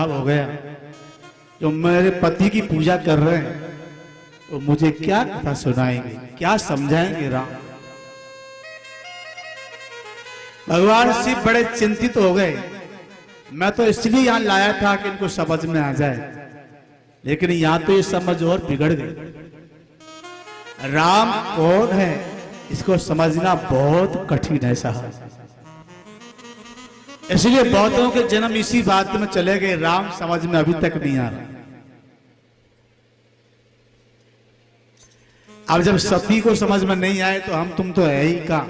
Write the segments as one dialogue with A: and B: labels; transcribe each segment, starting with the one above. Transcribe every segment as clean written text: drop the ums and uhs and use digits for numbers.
A: बदलाव हो गया। जो मेरे पति की पूजा कर रहे हैं वो मुझे क्या कथा सुनाएंगे, क्या समझाएंगे राम। भगवान शिव बड़े चिंतित हो गए। मैं तो इसलिए यहां लाया था कि इनको समझ में आ जाए, लेकिन यहां तो ये समझ और बिगड़ गई। राम कौन है इसको समझना बहुत कठिन है साहब। इसलिए बहुतों के जन्म इसी बात में चले गए, राम समझ में अभी तक नहीं आ रहा। अब जब सती को समझ में नहीं आए तो हम तुम तो है ही का।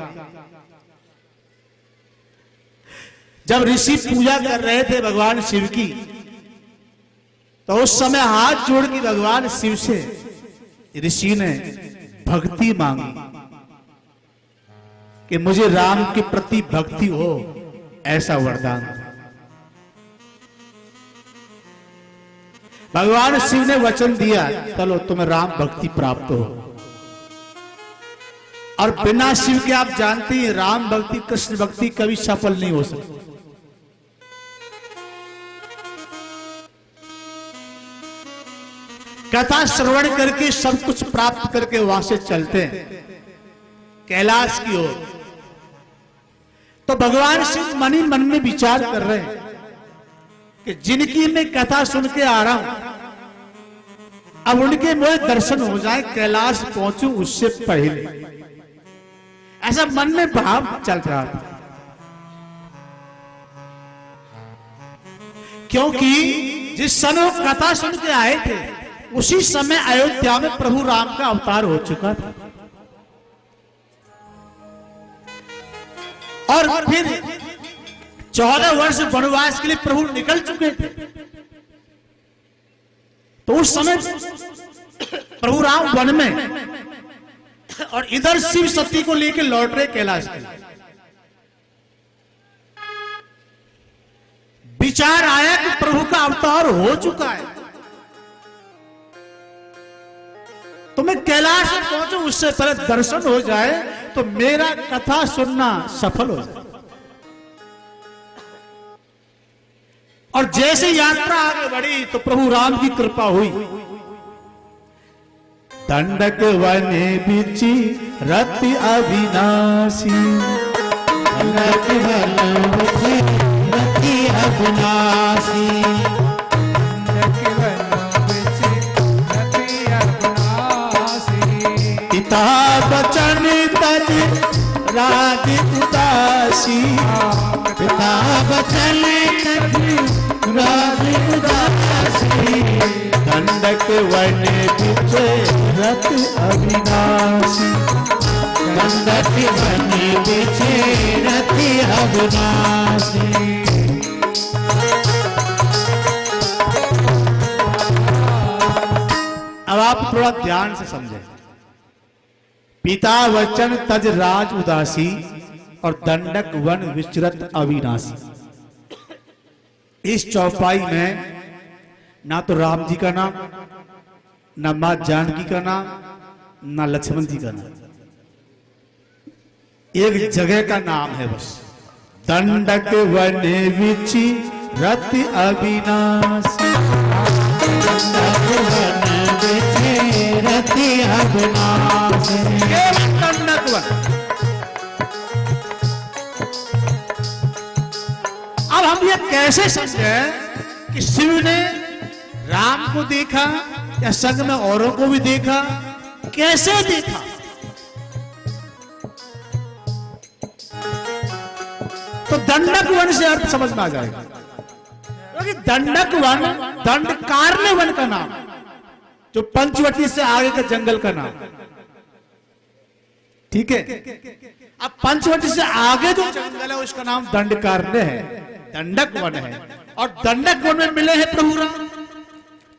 A: जब ऋषि पूजा कर रहे थे भगवान शिव की, तो उस समय हाथ जोड़ के भगवान शिव से ऋषि ने भक्ति मांगी कि मुझे राम के प्रति भक्ति हो, ऐसा वरदान। भगवान शिव ने वचन दिया, चलो तुम्हें राम भक्ति प्राप्त हो। और बिना शिव के आप जानते हैं राम भक्ति कृष्ण भक्ति कभी सफल नहीं हो सकती। कथा श्रवण करके सब कुछ प्राप्त करके वहां से चलते हैं कैलाश की ओर। तो भगवान शिव मन ही मन में विचार कर रहे हैं कि जिनकी मैं कथा सुन के आ रहा हूं, अब उनके मुझे दर्शन हो जाए, कैलाश पहुंचूं उससे पहले, ऐसा मन में भाव चल रहा था। क्योंकि जिस समय वो कथा सुन के आए थे उसी समय अयोध्या में प्रभु राम का अवतार हो चुका था। और फिर 14 वर्ष वनवास के लिए प्रभु निकल चुके थे। तो उस समय प्रभु राम वन में और इधर शिव सती को लेकर लौट रहे कैलाश के। विचार आया कि प्रभु का अवतार हो चुका है, तो मैं कैलाश में पहुंचू उससे पहले दर्शन हो जाए तो मेरा कथा सुनना सफल हो जाए। और जैसे यात्रा आगे बढ़ी तो प्रभु राम की कृपा हुई। दंडक वने बिची रति अविनाशी, दंडक वने बिची रति अविनाशी, दंडक वने बिची रति अविनाशी। पिता बचन तज राज उदासी, पिता बचन तज राज उदासी। दंडक वने बिचे रति अविनाशी, दंडक वने बिचे रति अविनाशी। अब आप थोड़ा ध्यान से समझें। पिता वचन तज राज उदासी और दंडक वन विचरत अविनाशी। इस चौपाई में ना तो राम जी का नाम, ना मां जानकी का नाम, ना लक्ष्मण जी का नाम, एक जगह का नाम है बस। दंडक वने विची रति अविनाशी, दंडक वने विची रति अविनाशी। दंडक वन। अब हम ये कैसे समझे कि शिव ने राम को देखा या संग में औरों को भी देखा, कैसे देखा? तो दंडक वन से अर्थ समझ में आ जाएगा। क्योंकि दंडक वन दंडकारण्य वन का नाम, जो पंचवटी से आगे का जंगल का नाम, ठीक है। अब पंचवटी से आगे जो जंगल है उसका नाम दंडकारण्य है, दंडक वन है। और दंडक वन में मिले हैं प्रभु राम,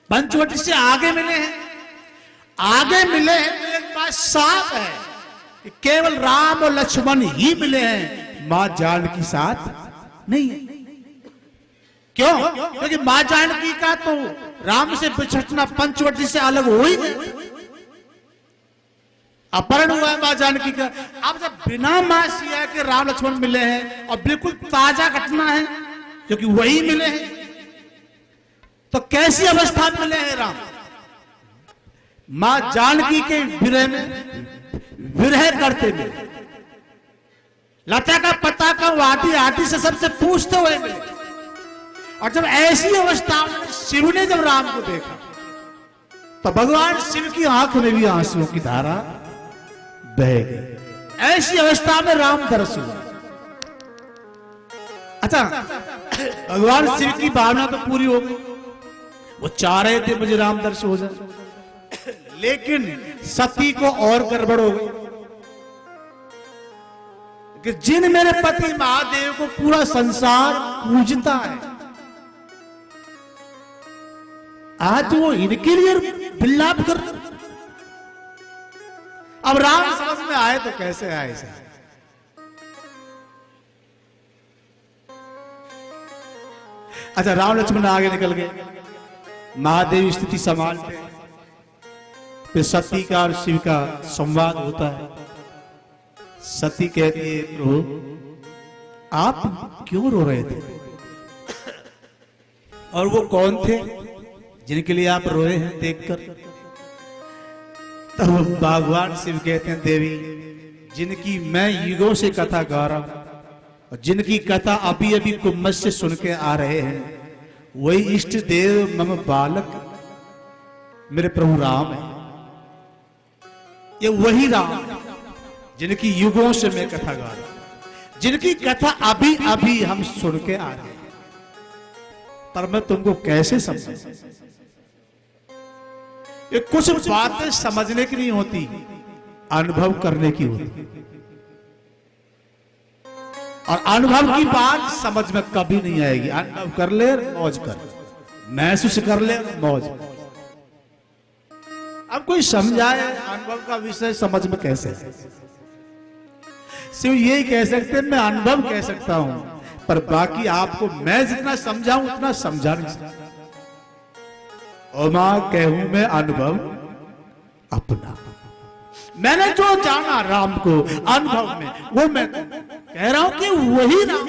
A: पंचवटी से आगे मिले हैं। आगे मिले हैं तो एक बात साफ है कि केवल राम और लक्ष्मण ही मिले हैं, मां जानकी साथ नहीं। क्यों? क्योंकि मां जानकी का तो राम से बिछड़ना पंचवटी से अलग हो ही गए, अपहरण हुआ है मां जानकी का। अब जब बिना मां सिया के राम लक्ष्मण मिले हैं और बिल्कुल ताजा घटना है क्योंकि वही मिले हैं, कैसी अवस्था में मिले हैं राम? मां जानकी के विरह में विरह करते मिले, लता का पता का आटी आटी से सबसे पूछते हुए मिले। और जब ऐसी अवस्था में शिव ने जब राम को देखा तो भगवान शिव की आंख में भी आंसुओं की धारा बह गई। ऐसी अवस्था में राम दर्श हुआ। अच्छा, भगवान शिव की भावना तो पूरी हो गई, वो चाह रहे थे मुझे राम दर्शन हो जाए, लेकिन सती को और गड़बड़ हो गई कि जिन मेरे पति महादेव को पूरा संसार पूजता है, आज वो इनके लिए विलाप कर। अब राम समझ में आए तो कैसे आए इसे? अच्छा, राम लक्ष्मण आगे निकल गए, महादेव स्थिति संभालते हैं। फिर सती का और शिव का संवाद होता है। सती कहती है, प्रभु आप क्यों रो रहे थे? और वो कौन थे जिनके लिए आप रोए हैं देखकर? तब तो भगवान शिव कहते हैं, देवी जिनकी मैं युगों से कथा गा रहा हूं और जिनकी कथा अभी अभी कुंभ से सुन के आ रहे हैं, वही इष्ट देव मम बालक मेरे प्रभु राम है। ये वही राम है जिनकी युगों से मैं कथा गा रहा हूं, जिनकी कथा अभी अभी हम सुन के आ रहे हैं। पर मैं तुमको कैसे समझूं? ये कुछ बातें समझने की नहीं होती, अनुभव करने की होती। और अनुभव की बात समझ में कभी नहीं आएगी। अनुभव कर ले, मौज कर, महसूस कर ले, मौज। अब कोई समझाए अनुभव का विषय समझ में कैसे? सिर्फ यही कह सकते हैं, मैं अनुभव कह सकता हूं, पर बाकी आपको मैं जितना समझाऊं उतना समझा नहीं सकता। और मां कहूं मैं अनुभव अपना, मैंने जो जाना राम को अनुभव में, वो मैं कह रहा हूं कि वही राम।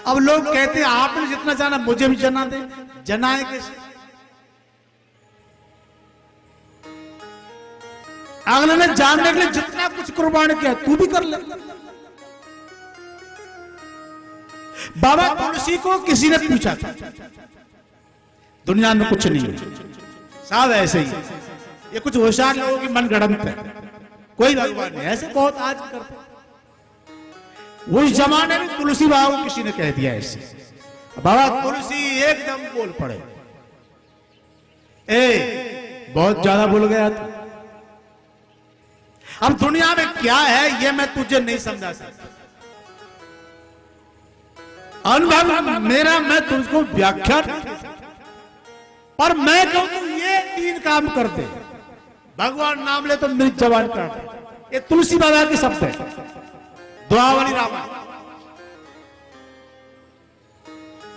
A: अब लोग कहते हैं आपने जितना जाना मुझे भी जना दे। जनाए कैसे? अगले ने जानने के लिए जितना कुछ कुर्बान किया तू भी कर ले। बाबा तुलसी को किसी ने पूछा था, दुनिया में कुछ नहीं है, सब ऐसे ही। ये कुछ होशियार लोगों की मन गढ़ंत है, कोई भगवान नहीं। ऐसे बहुत आज करते। वो इस जमाने में तुलसी बाबा को किसी ने कह दिया ऐसे, बाबा तुलसी एकदम बोल पड़े, ए बहुत ज्यादा बोल गया था। अब दुनिया में क्या है ये मैं तुझे नहीं समझा सकता। अनुभव मेरा, मैं तुझको व्याख्या, पर मैं कहूं तू ये 3 काम कर दे, भगवान नाम ले तो मेरी जबान काट। ये तुलसी बाबा के शब्द है, दुआवली रामायण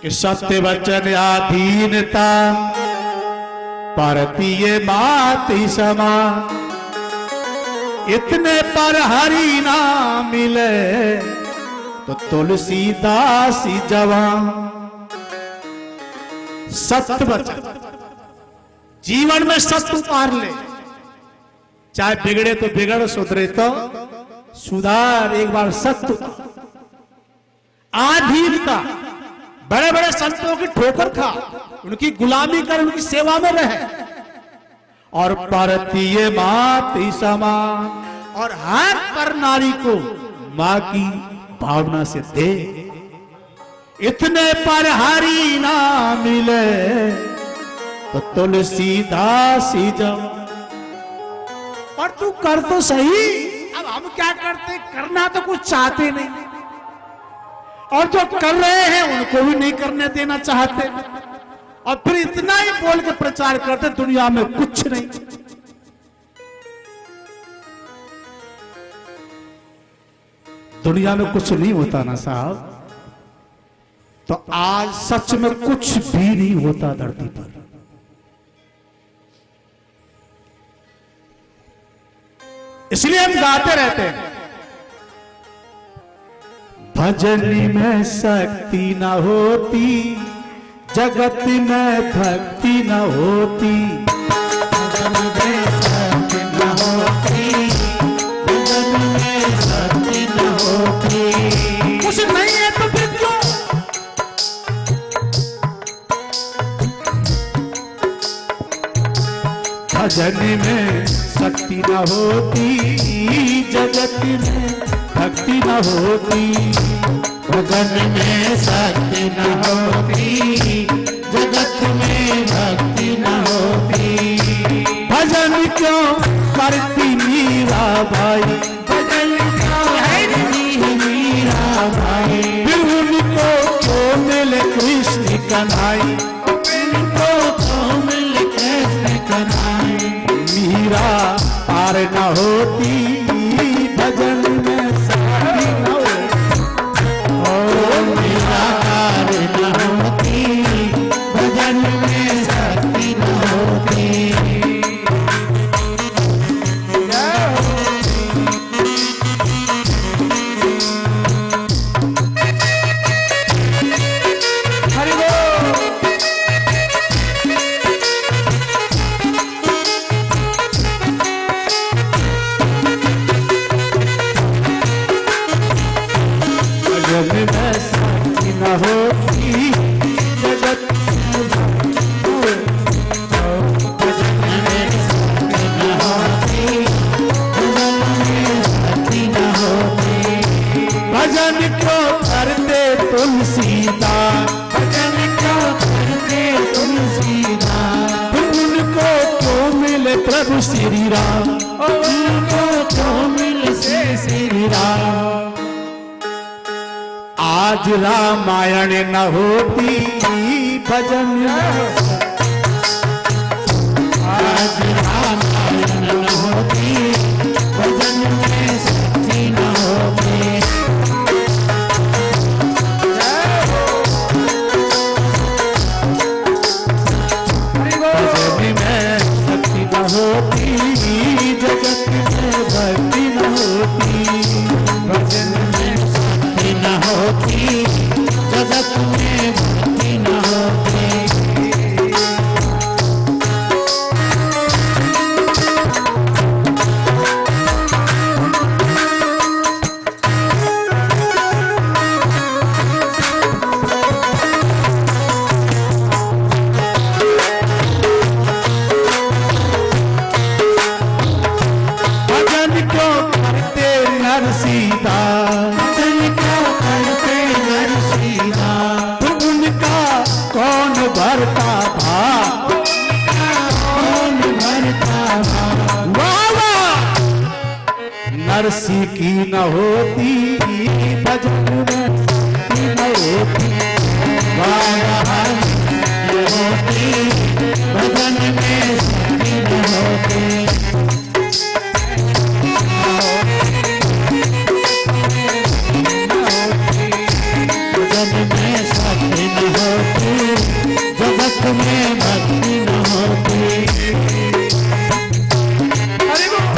A: कि सत्य वचन आधीनता परतीय मात समा, इतने पर हरि नाम मिले तो तुलसीदास जवान। सत्य वचन, जीवन में सत्य उतार ले, चाहे बिगड़े तो बिगड़, सुधरे तो सुधार। एक बार सत्य आधीनता, बड़े बड़े संतों की ठोकर खा, उनकी गुलामी कर, उनकी सेवा में रहे। और परतीय मात समान, और हर पर नारी को मां की भावना से दे। इतने पर हरि ना मिले तो तुलसीदास जब। और तू कर तो सही। अब हम क्या करते, करना तो कुछ चाहते नहीं, और जो कर रहे हैं उनको भी नहीं करने देना चाहते, और फिर इतना ही बोल के प्रचार करते दुनिया में कुछ नहीं। दुनिया में कुछ नहीं होता ना साहब, तो आज सच में कुछ भी नहीं होता धरती पर। इसलिए हम गाते रहते हैं, भजन में शक्ति न होती, जगत में भक्ति न होती।
B: भजन में शक्ति न होती, भजन में शक्ति न होती।
A: कुछ नहीं है तो फिर क्यों? भजन में शक्ति न होती, जगत में भक्ति न होती।
B: भजन में शक्ति न होती, जगत में भक्ति न होती।
A: भजन क्यों करती मीरा भाई,
B: भजन क्यों करती मीरा भाई।
A: फिर उनको तो मिले कृष्ण कन्हई,
B: उनको तो मिले कृष्ण कन्हई।
A: मीरा पार न होती, भजन में शक्ति न
B: ओ मीरा पार न होती, भजन में शक्ति न होती।
A: हरि बोल। भजन में शक्ति न होती, जगत में
B: भजन में शक्ति न होती, भजन में शक्ति न होती।
A: भजन क्यों करते तुलसीदास,
B: भजन क्यों करते तुलसीदास।
A: उनको तो मिले प्रभु श्री राम,
B: उनको तो मिल से श्री राम।
A: आज रामायण न होती, भजन
B: आज रामायण न होती, भजन में शक्ति न होती।
A: भजन में शक्ति न होती, जगत में भक्ति न होती।
B: भजन में शक्ति न होती, जगत में भक्ति न होती।
A: भजन क्यों करते नरसीदास,
B: भजन क्यों करते नरसीदास।
A: उनका कौन भरता था,
B: कौन भरता भाव।
A: वाह नरसी की न होती, भजन में शक्ति न होती।
B: वाह न होती, भजन में शक्ति न होती। भजन में शक्ति न होती, जगत में भक्ति न होती।
A: हरि बोल।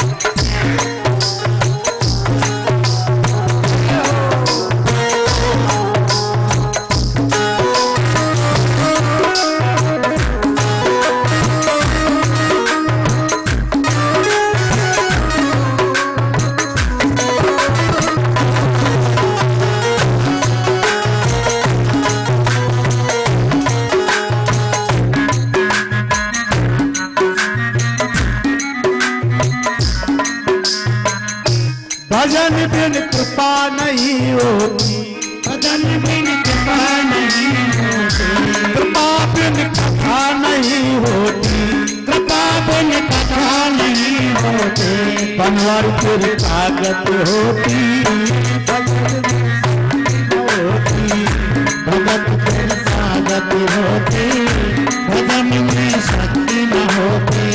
A: भजन बिन कृपा नहीं होती,
B: भजन बिन कृपा नहीं होती।
A: कृपा बिन कथा नहीं होती।
B: कृपा बिन कथा नहीं होती।
A: बनवर फिर ताकत होती, भजन में होती।
B: भगत फिर सागत होती, भजन में शक्ति न होती।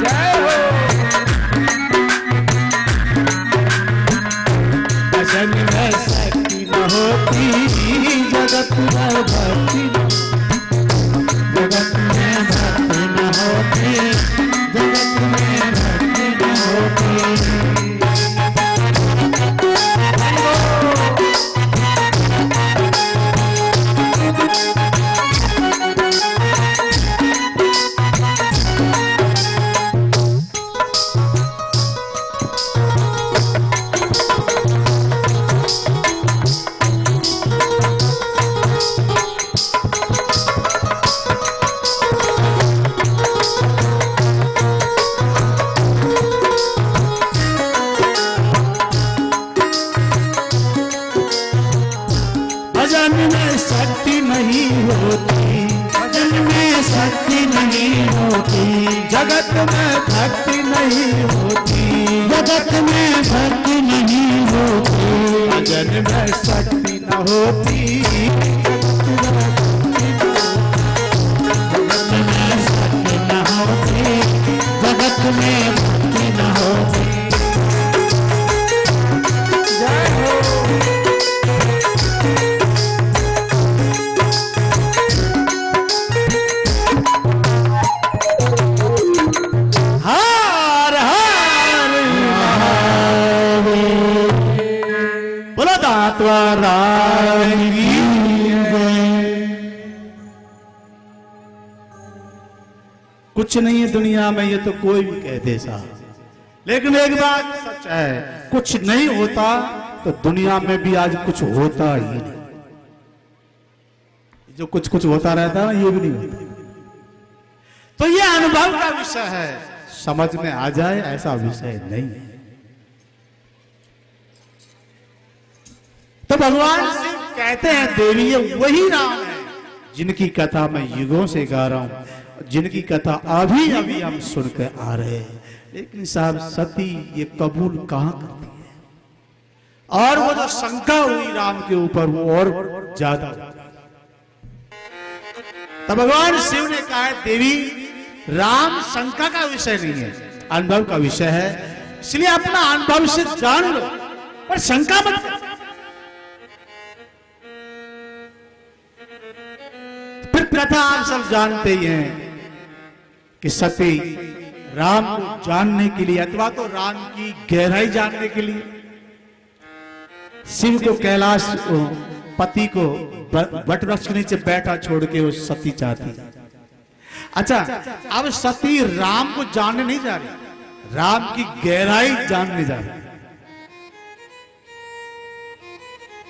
A: जय हो। भजन में शक्ति न होती, जगत में भक्ति न
B: जगत में भक्ति न होती, जगत में भक्ति न होती।
A: में शक्ति नहीं होती,
B: भजन में शक्ति नहीं होती,
A: जगत में भक्ति नहीं होती,
B: जगत में भक्ति नहीं होती,
A: भजन में शक्ति न होती,
B: जगत में शक्ति न होती, जगत में भक्ति न होती।
A: जय हो। हर हर बोलो दातवा राम की जय। कुछ नहीं है दुनिया में, ये तो कोई भी कह दे साहब, लेकिन एक बात सच है, कुछ नहीं होता तो दुनिया में भी आज कुछ होता ही नहीं। जो कुछ कुछ होता रहता है ना, ये भी नहीं होता। तो ये अनुभव का विषय है, समझ में आ जाए ऐसा विषय नहीं है। तो भगवान शिव कहते हैं देवी ये वही राम है जिनकी कथा मैं युगों से गा रहा हूं, जिनकी कथा अभी अभी हम सुनकर आ रहे हैं। लेकिन साहब सती ये कबूल कहां करती है, और वो जो शंका हुई राम के ऊपर वो और ज्यादा। तब भगवान शिव ने कहा है देवी राम शंका का विषय नहीं है, अनुभव का विषय है, इसलिए अपना अनुभव से जान लो पर शंका मत करो। फिर प्रथा आप सब जानते ही हैं कि सती राम को जानने के लिए अथवा तो राम की गहराई जानने के लिए शिव को कैलाश पति को वट वृक्ष के नीचे बैठा छोड़ के वो सती चाहती। अच्छा, अब सती राम को जानने नहीं जा रही, राम की गहराई जानने जा रही।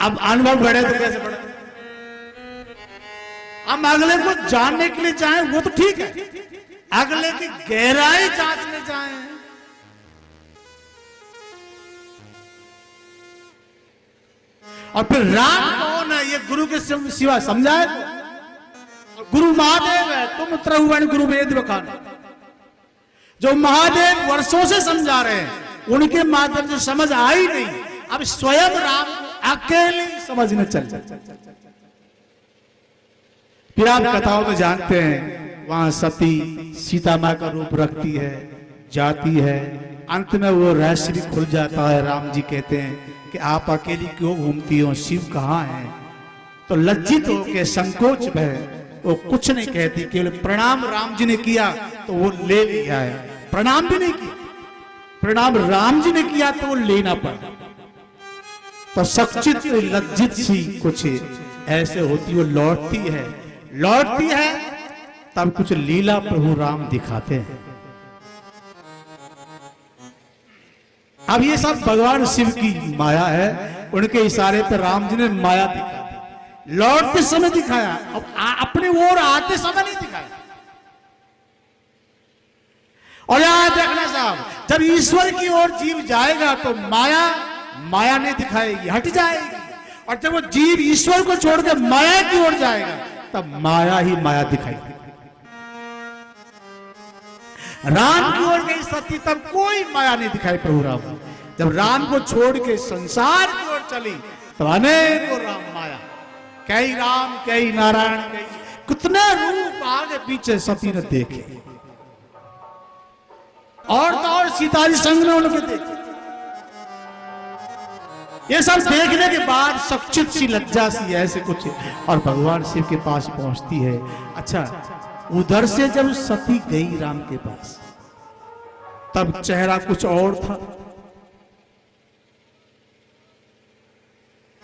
A: अब अनुभव बढ़े तो कैसे बढ़े? हम अगले को जानने के लिए चाहें वो तो ठीक है, अगले की गहराई जांचने चाहें और फिर राम कौन है ये गुरु के सिवा समझाए। गुरु महादेव है, तुम त्रहुवन गुरु वेद बखान, जो महादेव वर्षों से समझा रहे हैं उनके माध्यम से समझ आई नहीं, अब स्वयं राम अकेले समझने चल। फिर आप कथाओं में जानते हैं वहां सती सीता मां का रूप रखती है, जाती है, अंत में वो रहस्य भी खुल जाता है। राम जी कहते हैं कि आप अकेली क्यों घूमती हो, शिव कहाँ है? तो लज्जित होकर संकोच में वो कुछ नहीं कहती, केवल प्रणाम राम जी ने किया तो वो ले लिया है, प्रणाम भी नहीं किया, प्रणाम राम जी ने किया तो वो लेना पड़ा। तो सचित लज्जित सी कुछ ऐसे होती, वो लौटती है तब कुछ लीला प्रभु राम दिखाते हैं। अब ये सब भगवान शिव की माया है, उनके इशारे पर राम जी ने माया दिखाई, लौटते समय दिखाया, अब अपने ओर आते समय नहीं दिखाया। और याद रखना साहब, जब ईश्वर की ओर जीव जाएगा तो माया नहीं दिखाएगी, हट जाएगी, और जब वो जीव ईश्वर को छोड़कर माया की ओर जाएगा तब माया ही माया दिखाएगी। राम की ओर गई सती तब कोई माया नहीं दिखाई प्रभु राम। जब राम को छोड़ के संसार की ओर चली तो अनेकों राम माया, कई राम कई नारायण, कई कितने रूप आगे पीछे सती ने देखे, और तो और सीता जी संग में उनके देखे। ये सब देखने के बाद सचित सी लज्जा सी ऐसे कुछ, और भगवान शिव के पास पहुंचती है। अच्छा, उधर से जब सती गई राम के पास तब चेहरा कुछ और था।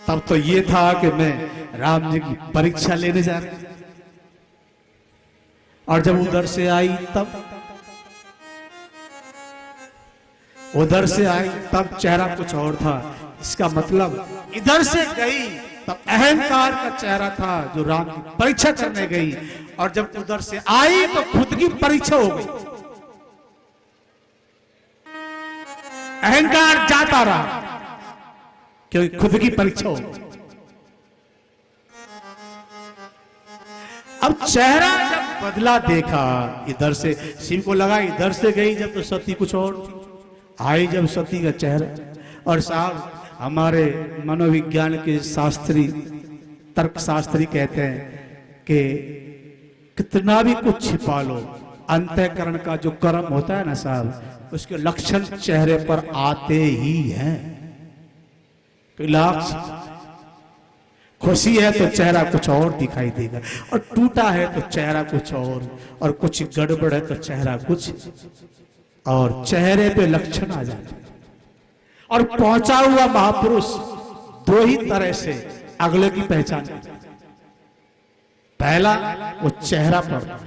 A: तब तो ये था कि मैं राम जी की परीक्षा लेने जा रहा, और जब उधर से आई तब चेहरा कुछ और था। इसका मतलब इधर से गई तब अहंकार का चेहरा था जो राम की परीक्षा करने गई, और जब उधर से आई तो खुद की परीक्षा हो गई। अहंकार जाता रहा क्योंकि खुद की परीक्षा हो गई। चेहरा जब बदला देखा, इधर से शिव को लगा इधर से गई जब तो सती कुछ और थी। आई जब सती का चेहरा, और साहब हमारे मनोविज्ञान के शास्त्री, तर्क शास्त्री कहते हैं कि कितना भी कुछ छिपा लो, अंतःकरण का जो कर्म होता है ना साहब, उसके लक्षण चेहरे पर आते ही हैं। कोई लाख खुशी है तो चेहरा कुछ और दिखाई देगा, और टूटा है तो चेहरा कुछ और कुछ गड़बड़ है तो चेहरा कुछ और, चेहरे पे लक्षण आ जाते हैं। और पहुंचा हुआ महापुरुष दो ही तरह से अगले की पहचान करता है। पहला वो चेहरा पढ़ता,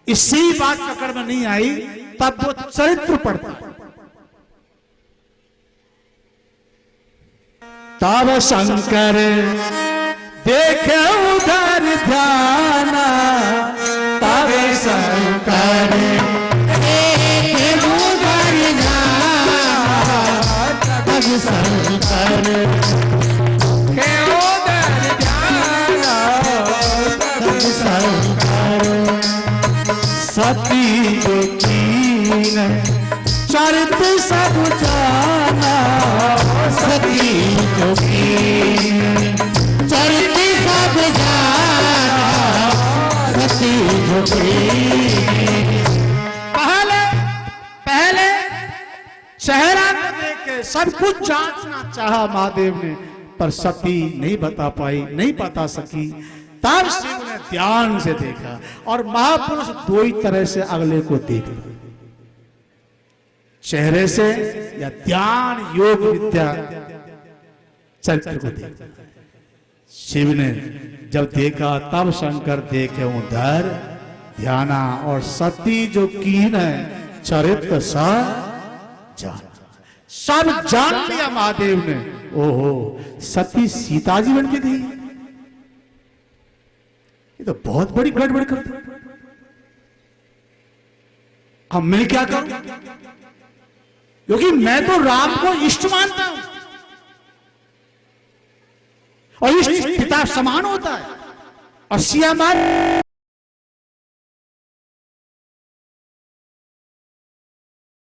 A: इसी बात पकड़ में नहीं आई तब वो चरित्र पढ़ता। तब शंकर देखे उधर ध्यान, तब शंकर
B: देखे उधर ध्यान, तब शंकर
A: के उधर ध्यान,
B: तब शंकर
A: सती जो कीन चरित्र सब जाना,
B: सती जो कीन चरित्र सब जाना, सती जो कीन।
A: पहले चेहरा देख के सब कुछ जांचना चाहा महादेव ने, पर सती नहीं बता पाई, नहीं बता सकी। तब शिव ने ध्यान से देखा, और महापुरुष दो ही तरह से अगले को देखा, चेहरे से या ध्यान योग विद्या चरित्र को देखा। शिव ने जब देखा तब शंकर देखे उधर ध्याना, और सती जो कीन है चरित्र सब जान, सब जान लिया महादेव ने। ओहो, सती सीता जी बन के गई, ये तो बहुत बड़ी गड़बड़ कर दी। अब मैं क्या करूं, क्योंकि मैं तो राम को इष्ट मानता हूं, और इष्ट पिता समान होता है, और सिया मार